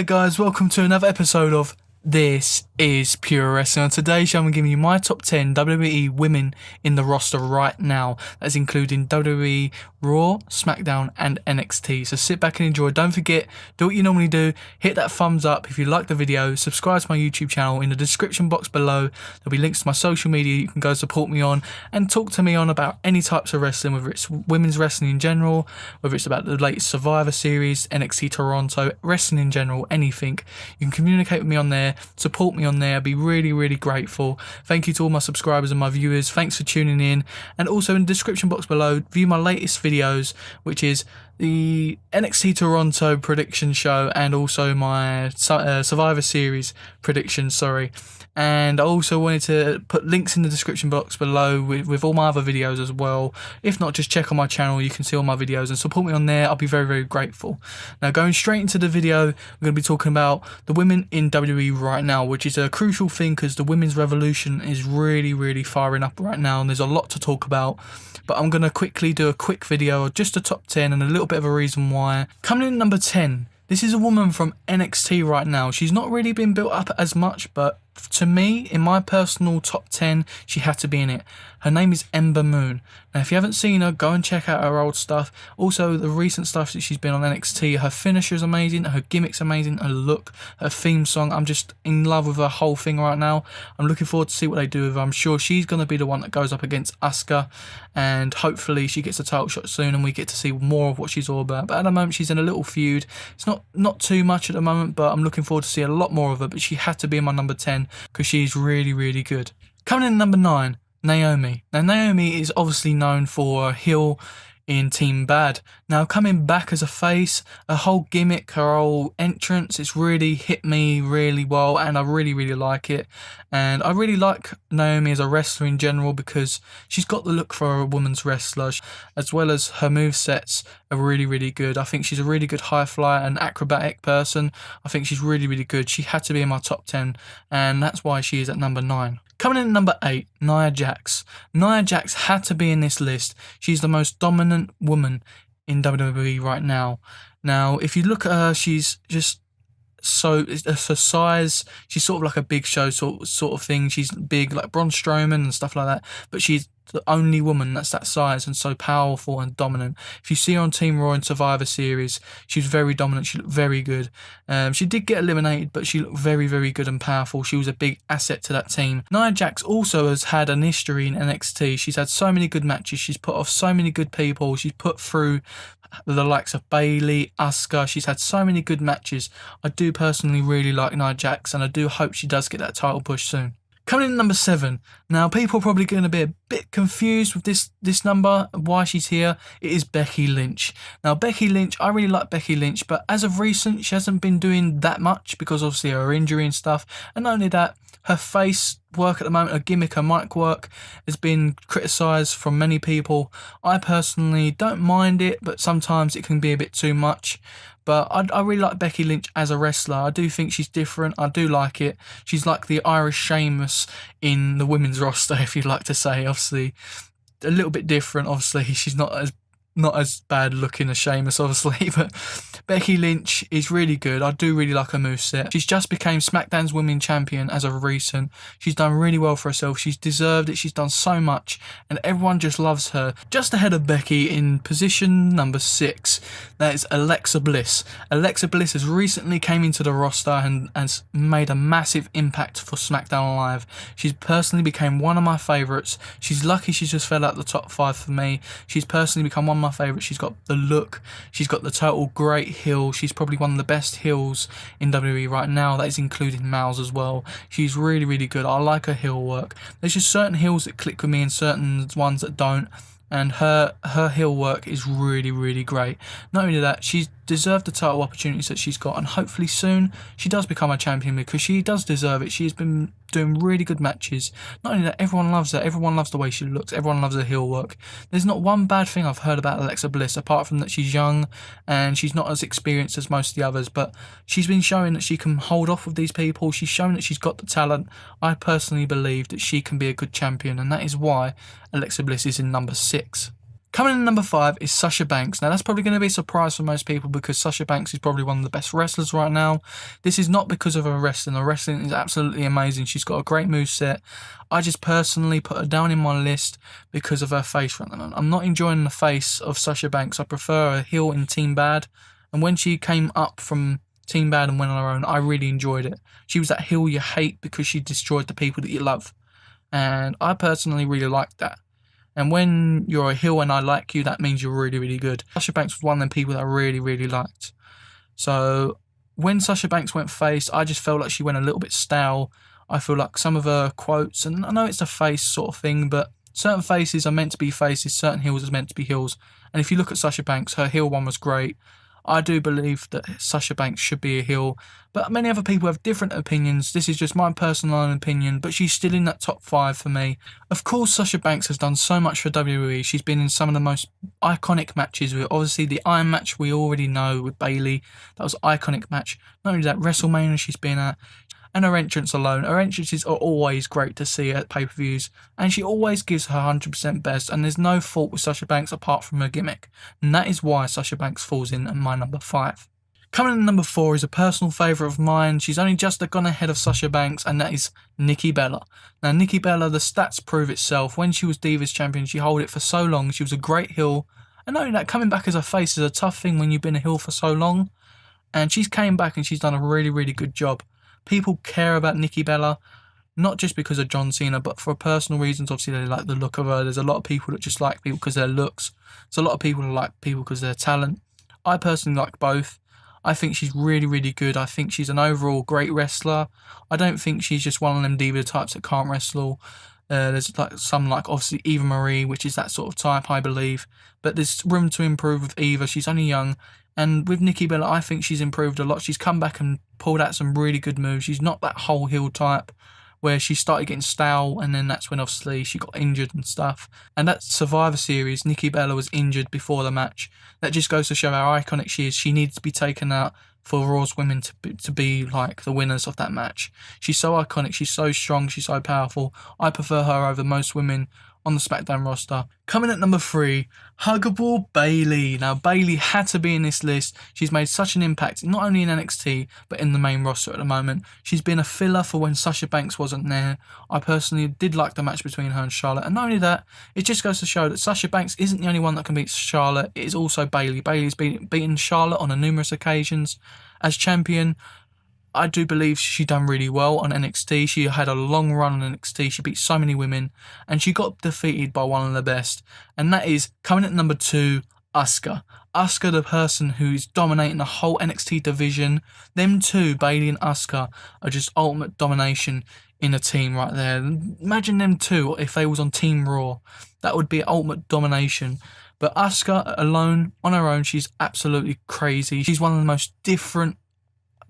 Hi guys, welcome to another episode of This is Pure Wrestling. On today's show, I'm giving you my top 10 WWE women in the roster right now. That's including WWE, Raw, SmackDown, and NXT. So sit back and enjoy. Don't forget, do what you normally do. Hit that thumbs up if you like the video. Subscribe to my YouTube channel. In the description box below, there'll be links to my social media you can go support me on and talk to me on about any types of wrestling, whether it's women's wrestling in general, whether it's about the latest Survivor Series, NXT Toronto, wrestling in general, anything. You can communicate with me on there. Support me on there. I'd be really grateful. Thank you to all my subscribers and my viewers. Thanks for tuning in. And also in the description box below, view my latest videos, which is the NXT Toronto prediction show and also my Survivor Series prediction, and I also wanted to put links in the description box below with all my other videos as well. If not, just check on my channel, you can see all my videos and support me on there. I'll be very grateful. Now going straight into the video, we're going to be talking about the women in WWE right now, which is a crucial thing because the women's revolution is really firing up right now and there's a lot to talk about. But I'm going to quickly do a quick video, just a top 10 and a little bit of a reason why. Coming in at number 10, this is a woman from NXT right now. She's not really been built up as much, but to me, in my personal top 10, she had to be in it. Her name is Ember Moon. Now, if you haven't seen her, go and check out her old stuff. Also, the recent stuff that she's been on NXT. Her finisher is amazing, her gimmick's amazing, her look, her theme song. I'm just in love with her whole thing right now. I'm looking forward to see what they do with her. I'm sure she's going to be the one that goes up against Asuka, and hopefully she gets a title shot soon and we get to see more of what she's all about. But at the moment, she's in a little feud. It's not too much at the moment, but I'm looking forward to see a lot more of her. But she had to be in my number 10 because she's really good. Coming in at number 9, Naomi. Now, Naomi is obviously known for a heel in Team Bad. Now, coming back as a face, her whole gimmick, her whole entrance, it's really hit me really well and I really like it. And I really like Naomi as a wrestler in general because she's got the look for a woman's wrestler, as well as her movesets are really good. I think she's a really good high flyer and acrobatic person. I think she's really good. She had to be in my top 10 and that's why she is at number 9. Coming in at number 8, Nia Jax. Nia Jax had to be in this list. She's the most dominant woman in WWE right now. Now, if you look at her, she's just so, her size, she's sort of like a Big Show sort of thing. She's big like Braun Strowman and stuff like that, but she's the only woman that's that size and so powerful and dominant. If you see her on Team Raw in Survivor Series, she was very dominant. She looked very good. She did get eliminated, but she looked very good and powerful. She was a big asset to that team. Nia Jax also has had an history in NXT. She's had so many good matches. She's put off so many good people. She's put through the likes of Bayley, Asuka. She's had so many good matches. I do personally really like Nia Jax and I do hope she does get that title push soon. Coming in at number 7. Now, people are probably going to be a bit confused with this number, why she's here. It is Becky Lynch. Now, Becky Lynch, I really like Becky Lynch, but as of recent, she hasn't been doing that much because obviously her injury and stuff. And not only that, her face work at the moment, her gimmick, her mic work has been criticised from many people. I personally don't mind it, but sometimes it can be a bit too much. But I really like Becky Lynch as a wrestler. I do think she's different. I do like it. She's like the Irish Sheamus in the women's roster, if you'd like to say. Obviously, a little bit different. Obviously, she's not as bad looking as Sheamus, obviously, but Becky Lynch is really good. I do really like her moveset. She's just became SmackDown's Women's Champion as of recent. She's done really well for herself. She's deserved it. She's done so much, and everyone just loves her. Just ahead of Becky in position number 6, that is Alexa Bliss. Alexa Bliss has recently came into the roster and has made a massive impact for SmackdownLive. She's personally became one of my favourites. She's lucky she's just fell out the top 5 for me. She's personally become one of my favourites. She's got the look, she's got the total great heel. She's probably one of the best heels in WWE right now. That is including males as well. She's really good. I like her heel work. There's just certain heels that click with me and certain ones that don't. And her heel work is really great. Not only that, she's deserved the title opportunities that she's got, and hopefully soon she does become a champion because she does deserve it. She's been doing really good matches. Not only that, everyone loves her. Everyone loves the way she looks. Everyone loves her heel work. There's not one bad thing I've heard about Alexa Bliss, apart from that she's young and she's not as experienced as most of the others, but she's been showing that she can hold off with these people. She's shown that she's got the talent. I personally believe that she can be a good champion, and that is why Alexa Bliss is in number 6. Coming in number 5 is Sasha Banks. Now, that's probably going to be a surprise for most people because Sasha Banks is probably one of the best wrestlers right now. This is not because of her wrestling. Her wrestling is absolutely amazing. She's got a great moveset. I just personally put her down in my list because of her face right now. I'm not enjoying the face of Sasha Banks. I prefer her heel in Team Bad. And when she came up from Team Bad and went on her own, I really enjoyed it. She was that heel you hate because she destroyed the people that you love. And I personally really liked that. And when you're a heel and I like you, that means you're really, really good. Sasha Banks was one of them people that I really, really liked. So when Sasha Banks went face, I just felt like she went a little bit stale. I feel like some of her quotes, and I know it's a face sort of thing, but certain faces are meant to be faces, certain heels are meant to be heels. And if you look at Sasha Banks, her heel one was great. I do believe that Sasha Banks should be a heel, but many other people have different opinions. This is just my personal opinion, but she's still in that top 5 for me. Of course, Sasha Banks has done so much for WWE. She's been in some of the most iconic matches. Obviously, the Iron match we already know with Bayley, that was an iconic match. Not only that, WrestleMania she's been at, and her entrance alone. Her entrances are always great to see at pay-per-views, and she always gives her 100% best, and there's no fault with Sasha Banks apart from her gimmick. And that is why Sasha Banks falls in at my number 5. Coming in number 4 is a personal favourite of mine. She's only just gone ahead of Sasha Banks, and that is Nikki Bella. Now, Nikki Bella, the stats prove itself. When she was Divas Champion, she held it for so long. She was a great heel. And not only that, coming back as a face is a tough thing when you've been a heel for so long. And she's came back and she's done a really, really good job. People care about Nikki Bella, not just because of John Cena, but for personal reasons. Obviously, they like the look of her. There's a lot of people that just like people because of their looks. There's a lot of people who like people because of their talent. I personally like both. I think she's really, really good. I think she's an overall great wrestler. I don't think she's just one of them diva types that can't wrestle. There's like some, like obviously Eva Marie, which is that sort of type, I believe. But there's room to improve with Eva. She's only young. And with Nikki Bella, I think she's improved a lot. She's come back and pulled out some really good moves. She's not that whole heel type where she started getting stale, and then that's when obviously she got injured and stuff. And that Survivor Series, Nikki Bella was injured before the match. That just goes to show how iconic she is. She needs to be taken out for Raw's women to be like the winners of that match. She's so iconic, she's so strong, she's so powerful. I prefer her over most women on the SmackDown roster. Coming at number 3, Huggable Bayley. Now, Bayley had to be in this list. She's made such an impact, not only in NXT, but in the main roster at the moment. She's been a filler for when Sasha Banks wasn't there. I personally did like the match between her and Charlotte. And not only that, it just goes to show that Sasha Banks isn't the only one that can beat Charlotte. It is also Bayley. Bayley's beaten Charlotte on numerous occasions. As champion, I do believe she done really well on NXT. She had a long run on NXT. She beat so many women, and she got defeated by one of the best. And that is, coming at number 2, Asuka. Asuka, the person who's dominating the whole NXT division. Them two, Bayley and Asuka, are just ultimate domination in a team right there. Imagine them two if they was on Team Raw. That would be ultimate domination. But Asuka alone, on her own, she's absolutely crazy. She's one of the most different,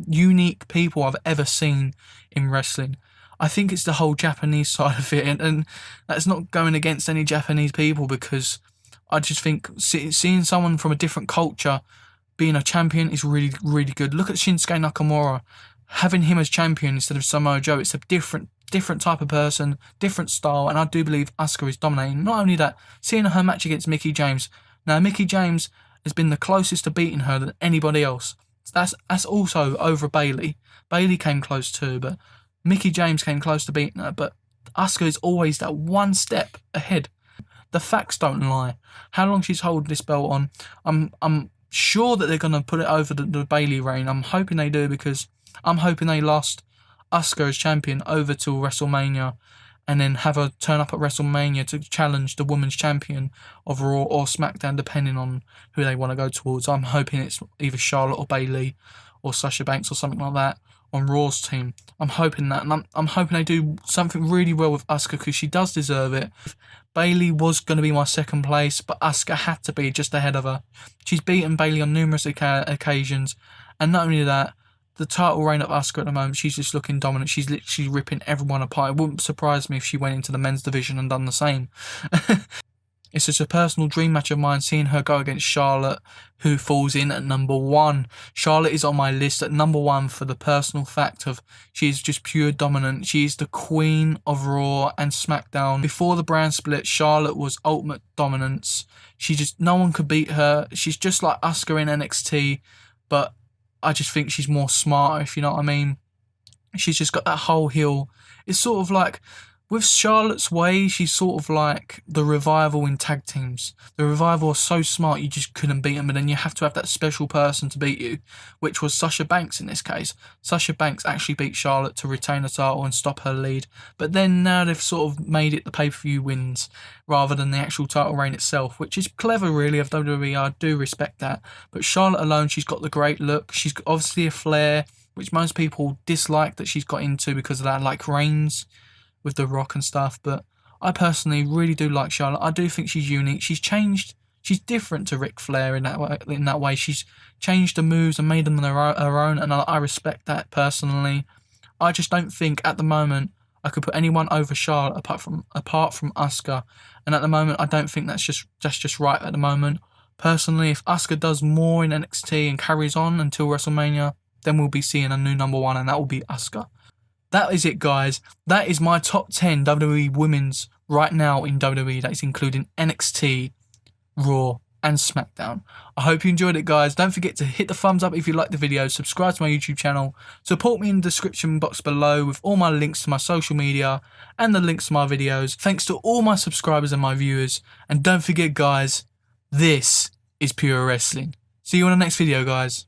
unique people I've ever seen in wrestling. I think it's the whole Japanese side of it, and that's not going against any Japanese people, because I just think seeing someone from a different culture being a champion is really, really good. Look at Shinsuke Nakamura. Having him as champion instead of Samoa Joe, it's a different type of person, different style, and I do believe Asuka is dominating. Not only that, seeing her match against Mickie James. Now, Mickie James has been the closest to beating her than anybody else. That's also over Bayley. Bayley came close too, but Mickie James came close to beating her. But Asuka is always that one step ahead. The facts don't lie. How long she's holding this belt on, I'm sure that they're going to put it over the Bayley reign. I'm hoping they do, because I'm hoping they lost Asuka as champion over to WrestleMania, and then have her turn up at WrestleMania to challenge the women's champion of Raw or SmackDown, depending on who they want to go towards. I'm hoping it's either Charlotte or Bayley or Sasha Banks or something like that on Raw's team. I'm hoping that, and I'm hoping they do something really well with Asuka, because she does deserve it. Bayley was going to be my second place, but Asuka had to be just ahead of her. She's beaten Bayley on numerous occasions, and not only that, the title reign of Asuka at the moment, she's just looking dominant. She's literally ripping everyone apart. It wouldn't surprise me if she went into the men's division and done the same. It's just a personal dream match of mine seeing her go against Charlotte, who falls in at number 1. Charlotte is on my list at number 1 for the personal fact of she's just pure dominant. She's the queen of Raw and SmackDown. Before the brand split, Charlotte was ultimate dominance. No one could beat her. She's just like Asuka in NXT, but I just think she's more smarter, if you know what I mean. She's just got that whole heel. It's sort of like, with Charlotte's way, she's sort of like the Revival in tag teams. The Revival are so smart, you just couldn't beat them, and then you have to have that special person to beat you, which was Sasha Banks in this case. Sasha Banks actually beat Charlotte to retain the title and stop her lead, but then now they've sort of made it the pay-per-view wins rather than the actual title reign itself, which is clever really of WWE. I do respect that. But Charlotte alone, she's got the great look. She's got obviously a flair, which most people dislike that she's got into because of that, like Reigns with The Rock and stuff, but I personally really do like Charlotte. I do think she's unique. She's changed. She's different to Ric Flair in that way. She's changed the moves and made them her own, and I respect that personally. I just don't think at the moment I could put anyone over Charlotte apart from Asuka, and at the moment I don't think that's just right at the moment. Personally, if Asuka does more in NXT and carries on until WrestleMania, then we'll be seeing a new number 1, and that will be Asuka. That is it, guys. That is my top 10 WWE Women's right now in WWE. That is including NXT, Raw, and SmackDown. I hope you enjoyed it, guys. Don't forget to hit the thumbs up if you liked the video. Subscribe to my YouTube channel. Support me in the description box below with all my links to my social media and the links to my videos. Thanks to all my subscribers and my viewers. And don't forget, guys, this is Pure Wrestling. See you on the next video, guys.